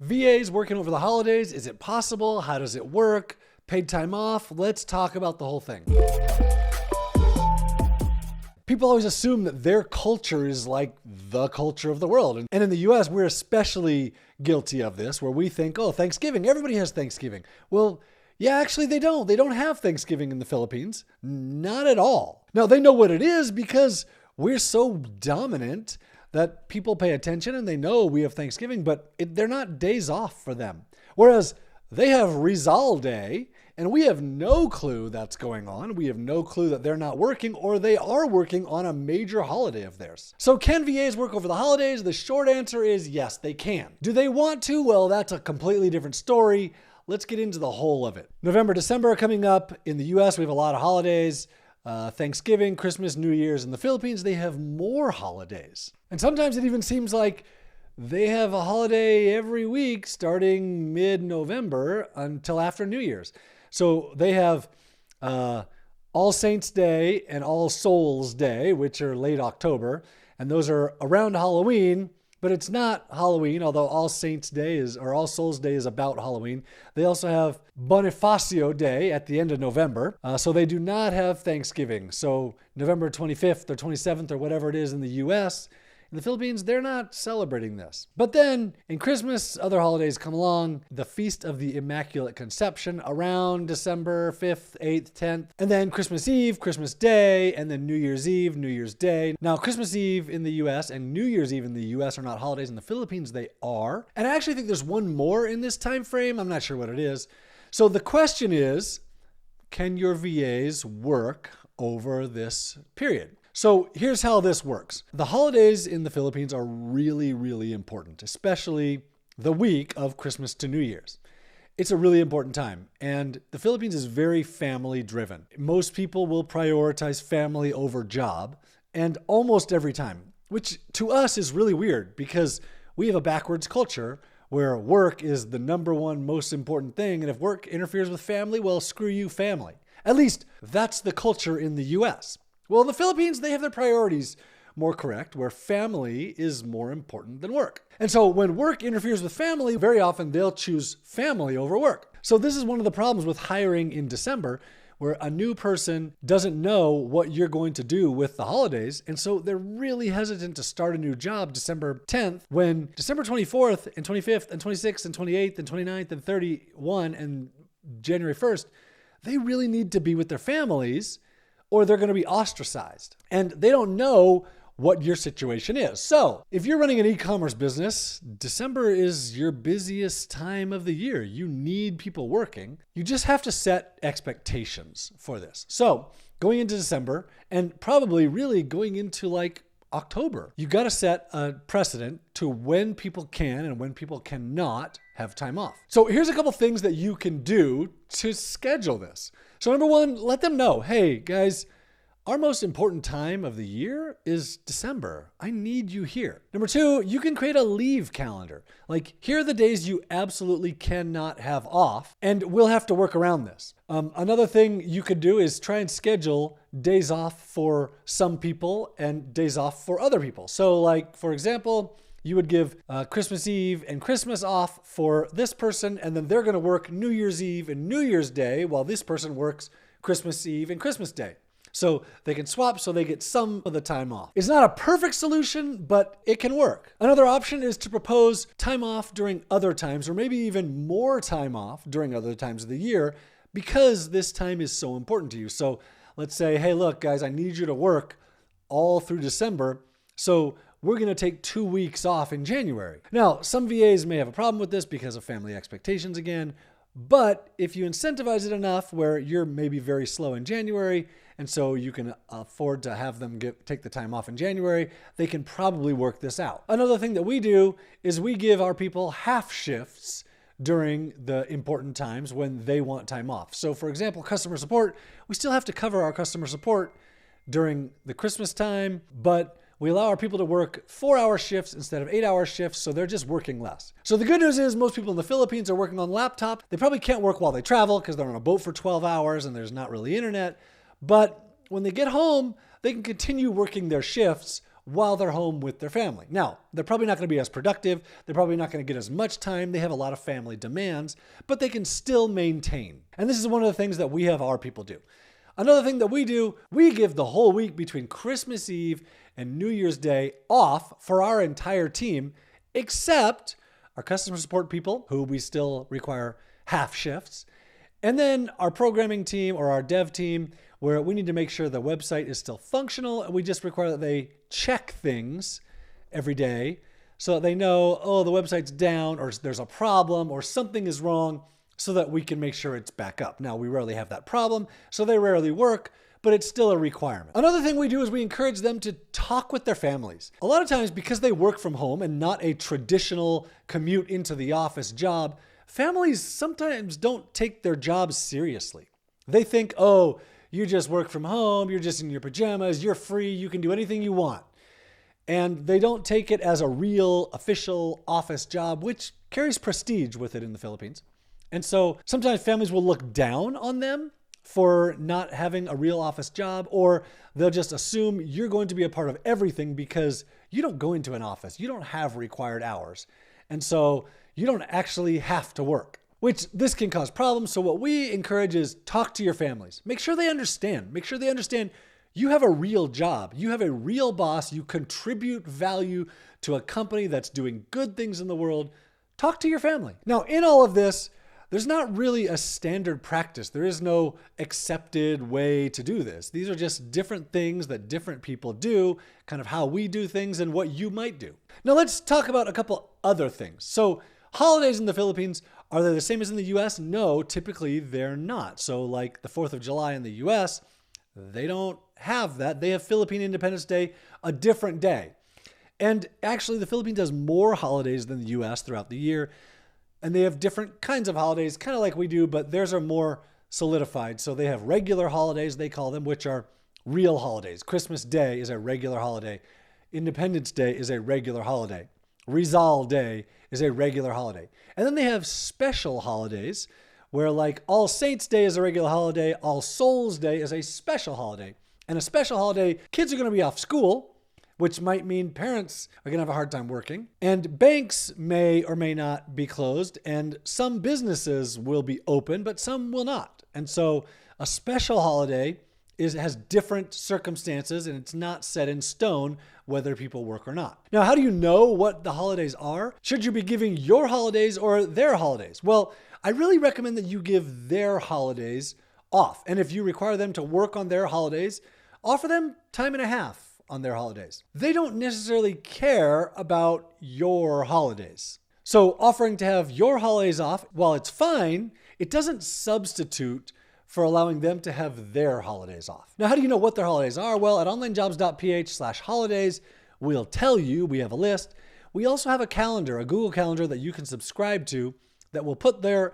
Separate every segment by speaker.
Speaker 1: VAs working over the holidays, is it possible? How does it work? Paid time off? Let's talk about the whole thing. People always assume that their culture is like the culture of the world. And in the US, we're especially guilty of this, where we think, oh, Thanksgiving, everybody has Thanksgiving. Well, yeah, actually they don't. They don't have Thanksgiving in the Philippines. Not at all. Now, they know what it is because we're so dominant that people pay attention and they know we have Thanksgiving, but they're not days off for them. Whereas they have Rizal Day, and we have no clue that's going on. We have no clue that they're not working or they are working on a major holiday of theirs. So can VAs work over the holidays? The short answer is yes, they can. Do they want to? Well, that's a completely different story. Let's get into the whole of it. November, December are coming up. In the US, we have a lot of holidays. Thanksgiving, Christmas, New Year's. In the Philippines, they have more holidays. And sometimes it even seems like they have a holiday every week starting mid-November until after New Year's. So they have All Saints Day and All Souls Day, which are late October. And those are around Halloween, but it's not Halloween, although All Saints Day or All Souls Day is about Halloween. They also have Bonifacio Day at the end of November. So they do not have Thanksgiving. So November 25th or 27th or whatever it is in the US, in the Philippines, they're not celebrating this. But then in Christmas, other holidays come along. The Feast of the Immaculate Conception around December 5th, 8th, 10th. And then Christmas Eve, Christmas Day, and then New Year's Eve, New Year's Day. Now, Christmas Eve in the US and New Year's Eve in the US are not holidays. In the Philippines, they are. And I actually think there's one more in this time frame. I'm not sure what it is. So the question is, can your VAs work over this period? So here's how this works. The holidays in the Philippines are really, really important, especially the week of Christmas to New Year's. It's a really important time, and the Philippines is very family driven. Most people will prioritize family over job, and almost every time, which to us is really weird because we have a backwards culture where work is the number one most important thing, and if work interferes with family, well, screw you, family. At least that's the culture in the US. Well, in the Philippines, they have their priorities more correct, where family is more important than work. And so when work interferes with family, very often they'll choose family over work. So this is one of the problems with hiring in December, where a new person doesn't know what you're going to do with the holidays. And so they're really hesitant to start a new job December 10th, when December 24th and 25th and 26th and 28th and 29th and 31 and January 1st, they really need to be with their families, or they're going to be ostracized. And they don't know what your situation is. So if you're running an e-commerce business, December is your busiest time of the year. You need people working. You just have to set expectations for this. So going into December, and probably really going into like October, you got to set a precedent to when people can and when people cannot have time off. So here's a couple things that you can do to schedule this. So number one, let them know, hey guys, our most important time of the year is December. I need you here. Number two, you can create a leave calendar. Like, here are the days you absolutely cannot have off, and we'll have to work around this. Another thing you could do is try and schedule days off for some people and days off for other people. So like, for example, you would give Christmas Eve and Christmas off for this person, and then they're going to work New Year's Eve and New Year's Day while this person works Christmas Eve and Christmas Day. So they can swap so they get some of the time off. It's not a perfect solution, but it can work. Another option is to propose time off during other times, or maybe even more time off during other times of the year, because this time is so important to you. So let's say, hey, look, guys, I need you to work all through December. So we're going to take 2 weeks off in January. Now, some VAs may have a problem with this because of family expectations again, but if you incentivize it enough where you're maybe very slow in January, and so you can afford to have them take the time off in January, they can probably work this out. Another thing that we do is we give our people half shifts during the important times when they want time off. So for example, customer support, we still have to cover our customer support during the Christmas time, but we allow our people to work 4-hour shifts instead of 8-hour shifts, so they're just working less. So the good news is most people in the Philippines are working on laptop. They probably can't work while they travel because they're on a boat for 12 hours and there's not really internet. But when they get home, they can continue working their shifts while they're home with their family. Now, they're probably not going to be as productive. They're probably not going to get as much time. They have a lot of family demands, but they can still maintain. And this is one of the things that we have our people do. Another thing that we do, we give the whole week between Christmas Eve and New Year's Day off for our entire team, except our customer support people, who we still require half shifts, and then our programming team or our dev team, where we need to make sure the website is still functional, and we just require that they check things every day so that they know, oh, the website's down, or there's a problem, or something is wrong, so that we can make sure it's back up. Now, we rarely have that problem, so they rarely work, but it's still a requirement. Another thing we do is we encourage them to talk with their families. A lot of times, because they work from home and not a traditional commute into the office job, families sometimes don't take their jobs seriously. They think, oh, you just work from home, you're just in your pajamas, you're free, you can do anything you want. And they don't take it as a real official office job, which carries prestige with it in the Philippines. And so sometimes families will look down on them for not having a real office job, or they'll just assume you're going to be a part of everything because you don't go into an office. You don't have required hours. And so you don't actually have to work, which this can cause problems. So what we encourage is talk to your families. Make sure they understand. Make sure they understand you have a real job. You have a real boss. You contribute value to a company that's doing good things in the world. Talk to your family. Now, in all of this, there's not really a standard practice. There is no accepted way to do this. These are just different things that different people do, kind of how we do things and what you might do. Now let's talk about a couple other things. So holidays in the Philippines, are they the same as in the US? No, typically they're not. So like the 4th of July in the US, they don't have that. They have Philippine Independence Day, a different day. And actually the Philippines has more holidays than the US throughout the year. And they have different kinds of holidays, kind of like we do, but theirs are more solidified. So they have regular holidays, they call them, which are real holidays. Christmas Day is a regular holiday. Independence Day is a regular holiday. Rizal Day is a regular holiday. And then they have special holidays where like All Saints Day is a regular holiday, All Souls Day is a special holiday. And a special holiday, kids are going to be off school, which might mean parents are going to have a hard time working. And banks may or may not be closed, and some businesses will be open, but some will not. And so a special holiday has different circumstances, and it's not set in stone whether people work or not. Now, how do you know what the holidays are? Should you be giving your holidays or their holidays? Well, I really recommend that you give their holidays off. And if you require them to work on their holidays, offer them time and a half on their holidays. They don't necessarily care about your holidays. So offering to have your holidays off, while it's fine, it doesn't substitute for allowing them to have their holidays off. Now, how do you know what their holidays are? Well, at onlinejobs.ph/holidays, we'll tell you. We have a list. We also have a calendar, a Google Calendar that you can subscribe to that will put the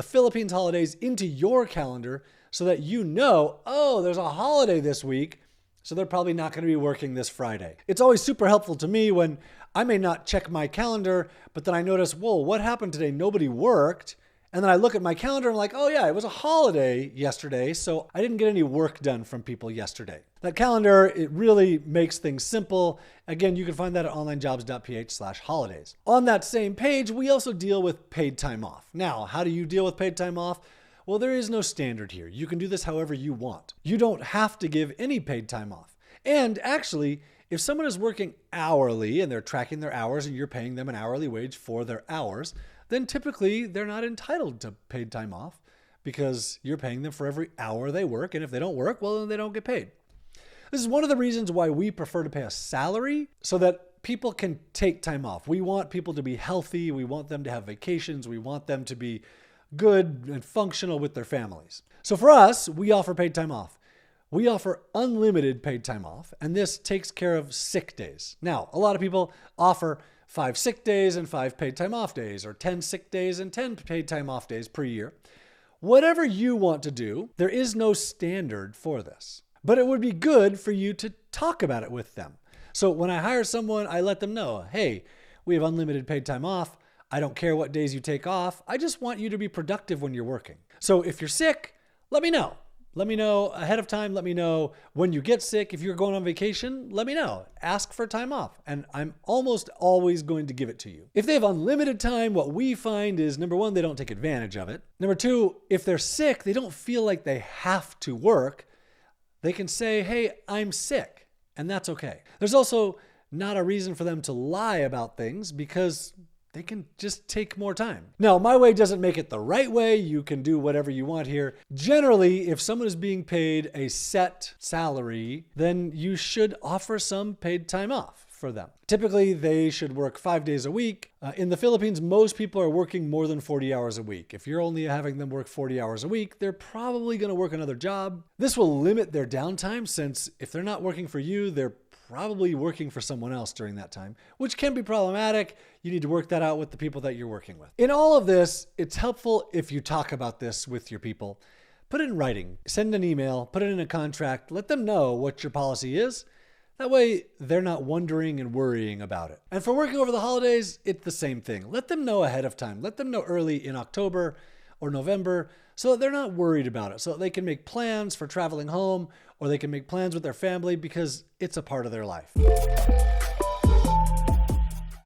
Speaker 1: Philippines holidays into your calendar so that you know, oh, there's a holiday this week, so they're probably not going to be working this Friday. It's always super helpful to me when I may not check my calendar, but then I notice, whoa, what happened today? Nobody worked. And then I look at my calendar and I'm like, oh yeah, it was a holiday yesterday, so I didn't get any work done from people yesterday. That calendar, it really makes things simple. Again, you can find that at onlinejobs.ph/holidays. On that same page, we also deal with paid time off. Now, how do you deal with paid time off? Well, there is no standard here. You can do this however you want. You don't have to give any paid time off. And actually, if someone is working hourly and they're tracking their hours and you're paying them an hourly wage for their hours, then typically they're not entitled to paid time off because you're paying them for every hour they work. And if they don't work, well, then they don't get paid. This is one of the reasons why we prefer to pay a salary so that people can take time off. We want people to be healthy. We want them to have vacations. We want them to be good and functional with their families. So for us, we offer paid time off. We offer unlimited paid time off, and this takes care of sick days. Now, a lot of people offer 5 sick days and 5 paid time off days, or 10 sick days and 10 paid time off days per year. Whatever you want to do, there is no standard for this. But it would be good for you to talk about it with them. So when I hire someone, I let them know, hey, we have unlimited paid time off. I don't care what days you take off. I just want you to be productive when you're working. So if you're sick, let me know. Let me know ahead of time. Let me know when you get sick. If you're going on vacation, let me know. Ask for time off, and I'm almost always going to give it to you. If they have unlimited time, what we find is, number one, they don't take advantage of it. Number two, if they're sick, they don't feel like they have to work. They can say, hey, I'm sick, and that's okay. There's also not a reason for them to lie about things because they can just take more time. Now, my way doesn't make it the right way. You can do whatever you want here. Generally, if someone is being paid a set salary, then you should offer some paid time off for them. Typically, they should work 5 days a week. In the Philippines, most people are working more than 40 hours a week. If you're only having them work 40 hours a week, they're probably going to work another job. This will limit their downtime since if they're not working for you, they're probably working for someone else during that time, which can be problematic. You need to work that out with the people that you're working with. In all of this, it's helpful if you talk about this with your people. Put it in writing, send an email, put it in a contract, let them know what your policy is. That way, they're not wondering and worrying about it. And for working over the holidays, it's the same thing. Let them know ahead of time. Let them know early in October or November so that they're not worried about it, so that they can make plans for traveling home or they can make plans with their family because it's a part of their life.